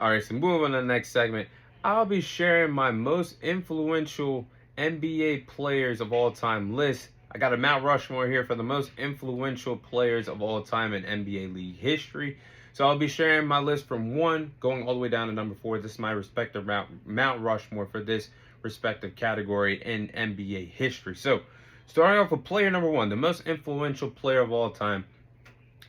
Alright, so moving on to the next segment. I'll be sharing my most influential NBA players of all time list. I got a Mount Rushmore here for the most influential players of all time in NBA league history. So I'll be sharing my list from 1 going all the way down to number 4. This is my respective Mount Rushmore for this respective category in NBA history. So starting off with player number 1, the most influential player of all time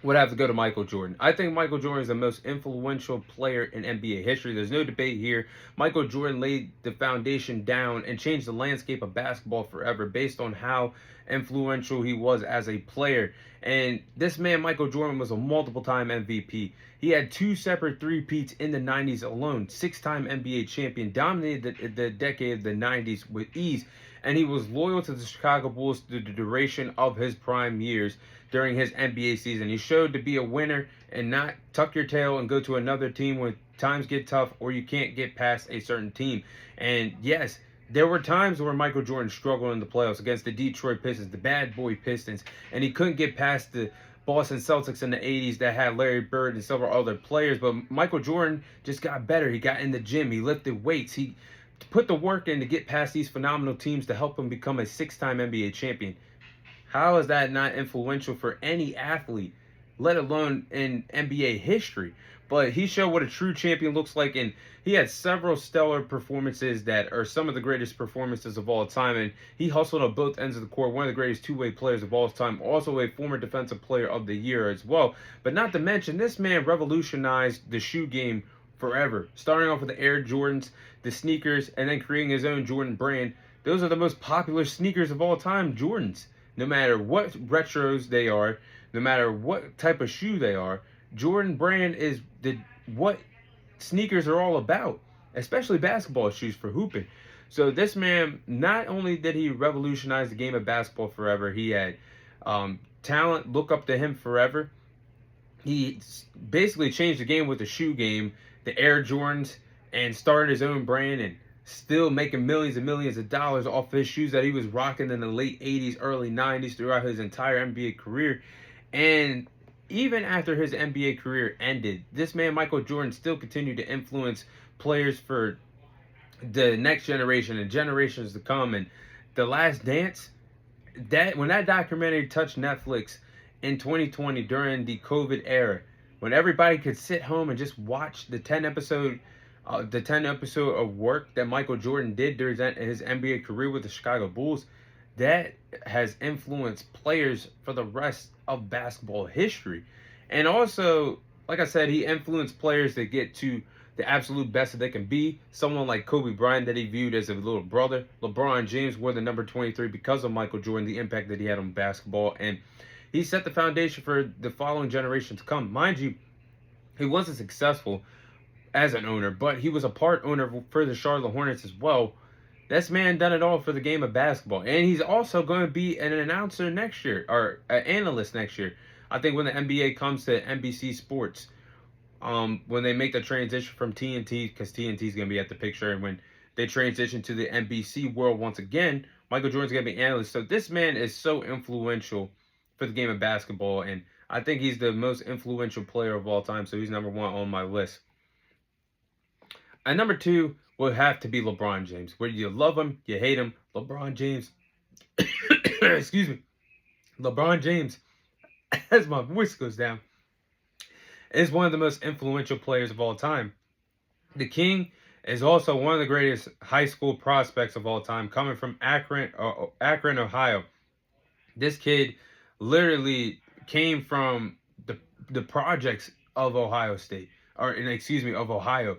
would have to go to Michael Jordan. I think Michael Jordan is the most influential player in NBA history. There's no debate here. Michael Jordan laid the foundation down and changed the landscape of basketball forever based on how influential he was as a player. And this man, Michael Jordan, was a multiple time MVP. He had 2 separate three-peats in the 90s alone. 6-time NBA champion, dominated the decade of the 90s with ease. And he was loyal to the Chicago Bulls through the duration of his prime years during his NBA season. He showed to be a winner and not tuck your tail and go to another team when times get tough or you can't get past a certain team. And yes, there were times where Michael Jordan struggled in the playoffs against the Detroit Pistons, the bad boy Pistons, and he couldn't get past the Boston Celtics in the 80s that had Larry Bird and several other players. But Michael Jordan just got better. He got in the gym. He lifted weights. He put the work in to get past these phenomenal teams to help him become a 6-time NBA champion. How is that not influential for any athlete, let alone in NBA history? But he showed what a true champion looks like, and he had several stellar performances that are some of the greatest performances of all time. And he hustled on both ends of the court, one of the greatest two-way players of all time, also a former Defensive Player of the Year as well. But not to mention, this man revolutionized the shoe game forever, starting off with the Air Jordans, the sneakers, and then creating his own Jordan brand. Those are the most popular sneakers of all time, Jordans. No matter what retros they are, no matter what type of shoe they are, Jordan brand is what sneakers are all about, especially basketball shoes for hooping. So this man, not only did he revolutionize the game of basketball forever, he had talent look up to him forever. He basically changed the game with the shoe game, the Air Jordans, and started his own brand and still making millions and millions of dollars off his shoes that he was rocking in the late 80s, early 90s throughout his entire NBA career. And even after his NBA career ended, this man, Michael Jordan, still continued to influence players for the next generation and generations to come. And The Last Dance, that when that documentary touched Netflix in 2020 during the COVID era, when everybody could sit home and just watch the 10 episode of work that Michael Jordan did during his NBA career with the Chicago Bulls, that has influenced players for the rest of basketball history. And also, like I said, he influenced players that get to the absolute best that they can be. Someone like Kobe Bryant that he viewed as a little brother. LeBron James wore the number 23 because of Michael Jordan, the impact that he had on basketball. And he set the foundation for the following generation to come. Mind you, he wasn't successful as an owner, but he was a part owner for the Charlotte Hornets as well. This man done it all for the game of basketball. And he's also going to be an announcer next year, or an analyst next year. I think when the NBA comes to NBC Sports, when they make the transition from TNT, because TNT is going to be at the picture, and when they transition to the NBC world once again, Michael Jordan's going to be analyst. So this man is so influential for the game of basketball, and I think he's the most influential player of all time, so he's number 1 on my list. And number 2 would have to be LeBron James. Whether you love him, you hate him, LeBron James, excuse me, LeBron James, as my voice goes down, is one of the most influential players of all time. The King is also one of the greatest high school prospects of all time, coming from Akron, Ohio. This kid literally came from the projects of Ohio State, of Ohio,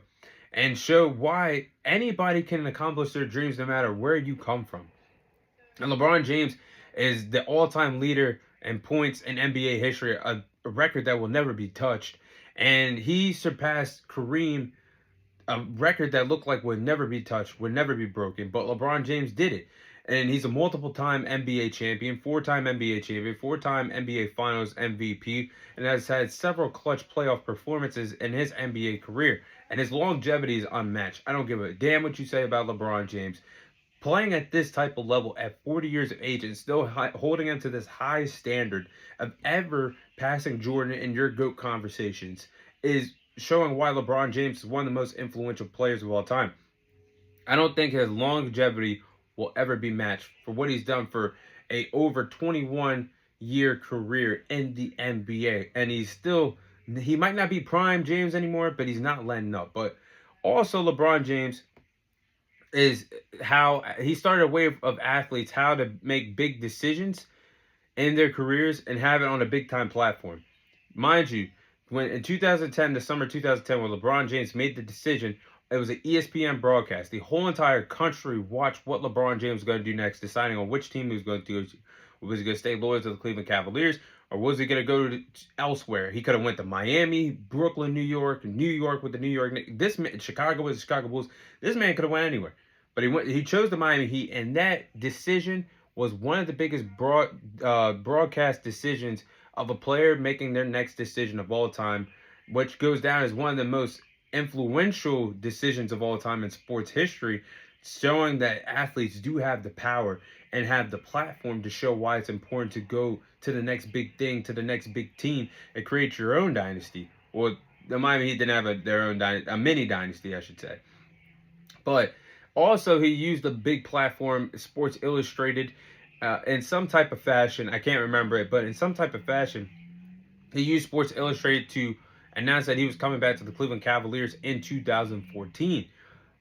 and show why anybody can accomplish their dreams no matter where you come from. And LeBron James is the all-time leader in points in NBA history, a record that will never be touched. And he surpassed Kareem, a record that looked like would never be touched, would never be broken. But LeBron James did it. And he's a multiple-time NBA champion, 4-time NBA champion, 4-time NBA Finals MVP, and has had several clutch playoff performances in his NBA career. And his longevity is unmatched. I don't give a damn what you say about LeBron James. Playing at this type of level at 40 years of age and still holding him to this high standard of ever passing Jordan in your GOAT conversations is showing why LeBron James is one of the most influential players of all time. I don't think his longevity will ever be matched for what he's done for a over 21-year career in the NBA. And he might not be prime James anymore, but he's not letting up. But also LeBron James is how he started a wave of athletes how to make big decisions in their careers and have it on a big time platform. Mind you, when in 2010, the summer 2010, when LeBron James made the decision, it was an ESPN broadcast. The whole entire country watched what LeBron James was going to do next, deciding on which team he was going to do. Was he going to stay loyal to the Cleveland Cavaliers, or was he going to go elsewhere? He could have went to Miami, Brooklyn, New York with the New York Knicks. This man, Chicago with the Chicago Bulls. This man could have went anywhere, but he chose the Miami Heat, and that decision was one of the biggest broadcast decisions of a player making their next decision of all time, which goes down as one of the most influential decisions of all time in sports history, showing that athletes do have the power and have the platform to show why it's important to go to the next big thing, to the next big team, and create your own dynasty. Or the Miami Heat didn't have their own a mini dynasty, I should say. But also, he used a big platform, Sports Illustrated, in some type of fashion. I can't remember it, but in some type of fashion, he used Sports Illustrated to announce that he was coming back to the Cleveland Cavaliers in 2014.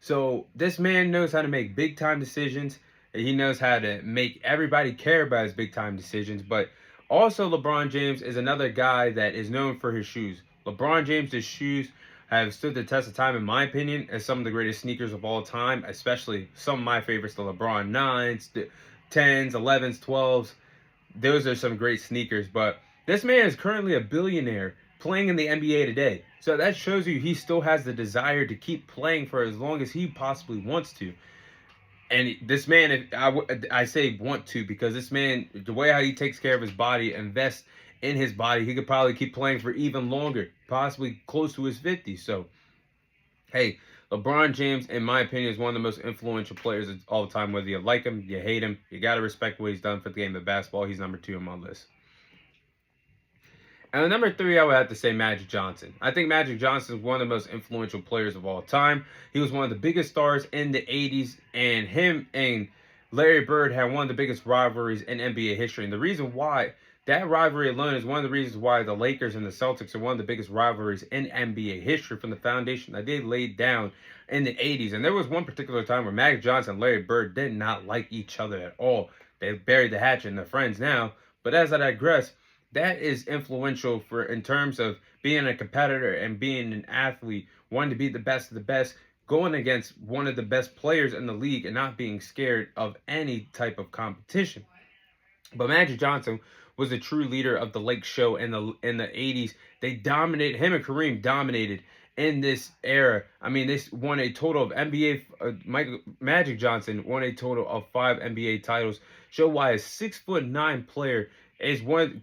So this man knows how to make big time decisions. He knows how to make everybody care about his big time decisions. But also, LeBron James is another guy that is known for his shoes. LeBron James's shoes have stood the test of time, in my opinion, as some of the greatest sneakers of all time, especially some of my favorites, the LeBron 9s, the 10s, 11s, 12s. Those are some great sneakers. But this man is currently a billionaire playing in the NBA today. So that shows you he still has the desire to keep playing for as long as he possibly wants to. And this man, I say want to, because this man, the way how he takes care of his body, invests in his body, he could probably keep playing for even longer, possibly close to his 50s. So, hey, LeBron James, in my opinion, is one of the most influential players of all time. Whether you like him, you hate him, you got to respect what he's done for the game of basketball. He's number 2 on my list. And number 3, I would have to say Magic Johnson. I think Magic Johnson is one of the most influential players of all time. He was one of the biggest stars in the 80s, and him and Larry Bird had one of the biggest rivalries in NBA history. And the reason why, that rivalry alone is one of the reasons why the Lakers and the Celtics are one of the biggest rivalries in NBA history, from the foundation that they laid down in the 80s. And there was one particular time where Magic Johnson and Larry Bird did not like each other at all. They buried the hatchet and they're friends now. But as I digress, that is influential for in terms of being a competitor and being an athlete, wanting to be the best of the best, going against one of the best players in the league and not being scared of any type of competition. But Magic Johnson was a true leader of the Lake Show in the 80s. They dominated, him and Kareem dominated in this era. I mean, they won a total of Magic Johnson won a total of 5 NBA titles. Show why a 6'9" player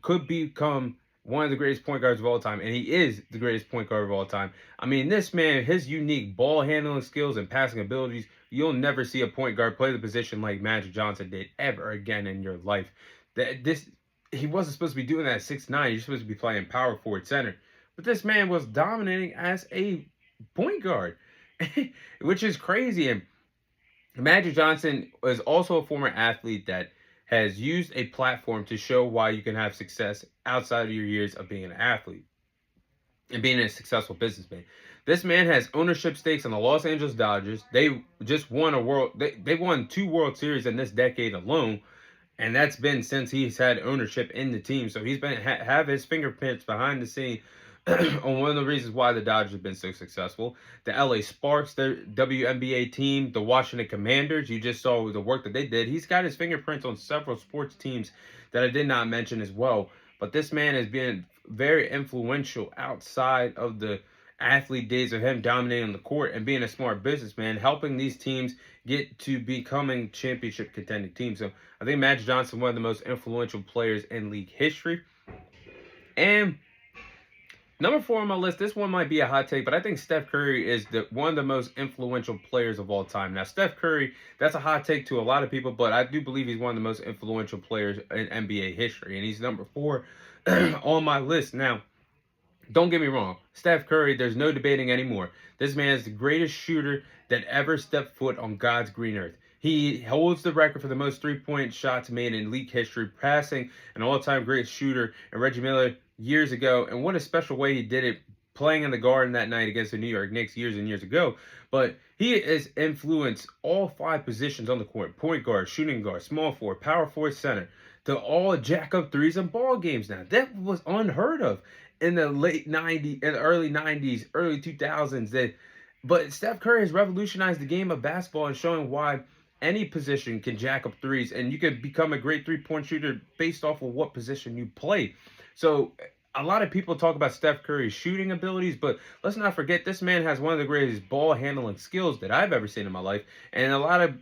could become one of the greatest point guards of all time, and he is the greatest point guard of all time. I mean, this man, his unique ball handling skills and passing abilities, you'll never see a point guard play the position like Magic Johnson did ever again in your life. He wasn't supposed to be doing that at 6'9". You're supposed to be playing power forward center, but this man was dominating as a point guard, which is crazy. And Magic Johnson was also a former athlete that has used a platform to show why you can have success outside of your years of being an athlete and being a successful businessman. This man has ownership stakes in the Los Angeles Dodgers. They just won they won 2 World Series in this decade alone, and that's been since he's had ownership in the team. So he's been have his fingerprints behind the scene on one of the reasons why the Dodgers have been so successful. The LA Sparks, their WNBA team, the Washington Commanders, you just saw the work that they did. He's got his fingerprints on several sports teams that I did not mention as well. But this man has been very influential outside of the athlete days of him dominating the court and being a smart businessman, helping these teams get to becoming championship contending teams. So I think Magic Johnson, one of the most influential players in league history. And number 4 on my list, this one might be a hot take, but I think Steph Curry is one of the most influential players of all time. Now, Steph Curry, that's a hot take to a lot of people, but I do believe he's one of the most influential players in NBA history, and he's number 4 on my list. Now, Don't get me wrong, Steph Curry, there's no debating anymore. This man is the greatest shooter that ever stepped foot on God's green earth. He holds the record for the most three-point shots made in league history, passing an all-time great shooter and Reggie Miller years ago. And what a special way he did it, playing in the Garden that night against the New York Knicks years and years ago. But he has influenced all 5 positions on the court: point guard, shooting guard, small forward, power forward, center, to all jack up threes in ball games now. That was unheard of in the late 90s, in the early 90s, early 2000s. But Steph Curry has revolutionized the game of basketball and showing why any position can jack up threes, and you can become a great three-point shooter based off of what position you play. So a lot of people talk about Steph Curry's shooting abilities, but let's not forget this man has one of the greatest ball handling skills that I've ever seen in my life, and a lot of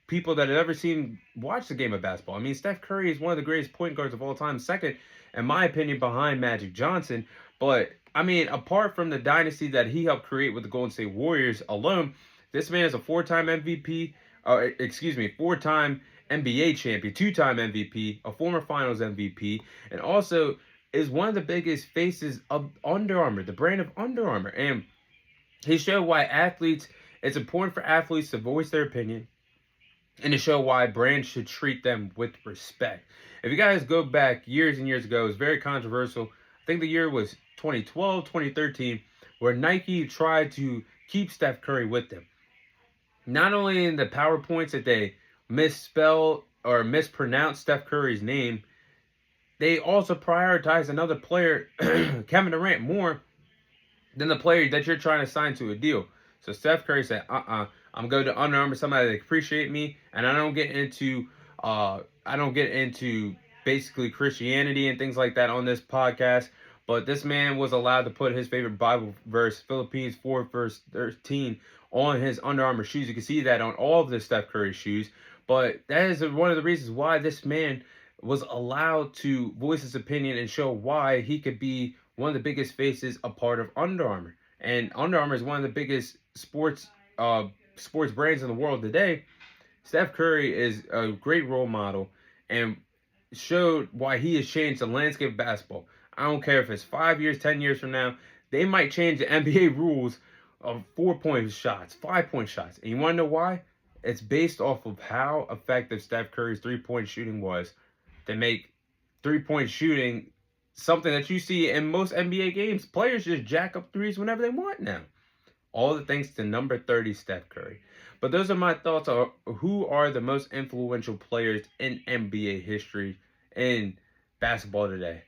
people that have ever seen watch the game of basketball. I mean, Steph Curry is one of the greatest point guards of all time, second, in my opinion, behind Magic Johnson. But I mean, apart from the dynasty that he helped create with the Golden State Warriors alone, this man is a four-time MVP. Four-time NBA champion, two-time MVP, a former Finals MVP, and also is one of the biggest faces of Under Armour, the brand of Under Armour. And he showed why it's important for athletes to voice their opinion and to show why brands should treat them with respect. If you guys go back years and years ago, it was very controversial. I think the year was 2012, 2013, where Nike tried to keep Steph Curry with them. Not only in the PowerPoints that they misspell or mispronounce Steph Curry's name, they also prioritize another player, Kevin Durant, more than the player that you're trying to sign to a deal. So Steph Curry said, I'm going to Under Armour, somebody that appreciate me, and I don't get into basically Christianity and things like that on this podcast. But this man was allowed to put his favorite Bible verse, Philippians 4 verse 13, on his Under Armour shoes. You can see that on all of the Steph Curry shoes. But that is one of the reasons why this man was allowed to voice his opinion and show why he could be one of the biggest faces, a part of Under Armour. And Under Armour is one of the biggest sports brands in the world today. Steph Curry is a great role model and showed why he has changed the landscape of basketball. I don't care if it's 5 years, 10 years from now, they might change the NBA rules of 4-point shots, 5-point shots. And you want to know why? It's based off of how effective Steph Curry's three-point shooting was to make three-point shooting something that you see in most NBA games. Players just jack up threes whenever they want now. All the thanks to number 30, Steph Curry. But those are my thoughts on who are the most influential players in NBA history in basketball today.